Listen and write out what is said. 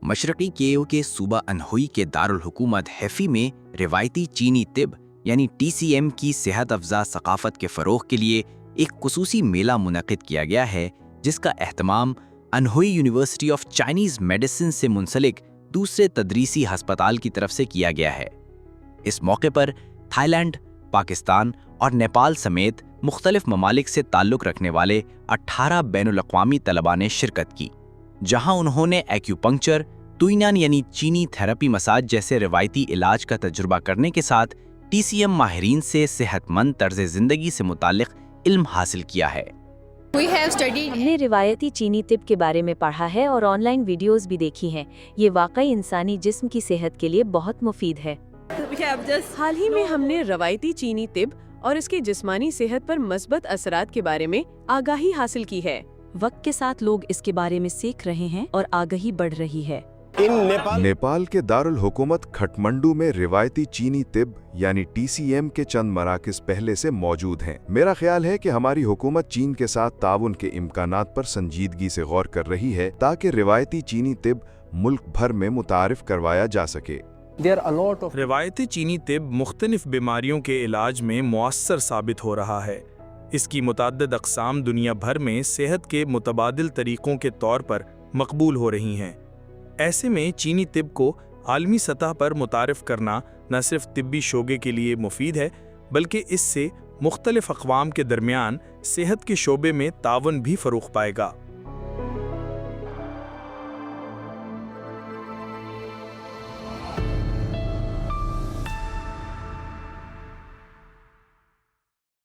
मशरक़ी केओ के सूबा अनहुई के दारुल हुकूमत हैफ़ी में रिवायती चीनी तिब यानी TCM की सेहत अफ़ज़ा सक़ाफ़त के फ़रोग़ के लिए एक ख़ुसूसी मेला मुनक़िद किया गया है, जिसका एहतमाम Anhui university of Chinese medicine से मुंसलिक दूसरे तदरीसी हस्पताल की तरफ से किया गया है। इस मौके पर थाईलैंड, पाकिस्तान और नेपाल समेत मुख्तलिफ ममालिक से ताल्लुक़ रखने वाले 18 बैनुल-अक़वामी तलबा ने शिरकत की, जहां उन्होंने एक्यूपंक्चर, तुइनान यानी चीनी थेरेपी मसाज जैसे रिवायती इलाज का तजुर्बा करने के साथ TCM माहिरीन से सेहतमंद तर्ज़ ज़िंदगी से मुताल्लिक़ इल्म हासिल किया है। हमने रिवायती चीनी तिब के बारे में पढ़ा है और ऑनलाइन वीडियोस भी देखी हैं। ये वाकई इंसानी जिस्म की सेहत के लिए बहुत मुफीद है। हाल ही में हमने रवायती चीनी तिब और इसके जिस्मानी सेहत पर मस्बत असरात के बारे में आगाही हासिल की है। वक्त के साथ लोग इसके बारे में सीख रहे हैं और आगाही बढ़ रही है। नेपाल के दारुल हुकूमत खटमंडू में रिवायती चीनी तिब यानी TCM के चंद मराकिज़ पहले से मौजूद हैं। मेरा ख्याल है कि हमारी हुकूमत चीन के साथ ताउन के इम्कानात पर संजीदगी से गौर कर रही है ताकि रिवायती चीनी तिब मुल्क भर में मुतारिफ करवाया जा सके। रिवायती चीनी तिब मुख्तलिफ बीमारियों के इलाज में मुअस्सर साबित हो रहा है। इसकी मुतअद्दिद अक़साम दुनिया भर में सेहत के मुतबादिल तरीक़ों के तौर पर मकबूल हो रही हैं। ऐसे में चीनी तिब को आलमी सतह पर मुतारिफ करना न सिर्फ तिब्बी शोबे के लिए मुफीद है, बल्कि इससे मुख्तलिफ अक़वाम के दरमियान सेहत के शोबे में तावन भी फ़रोग़ पाएगा।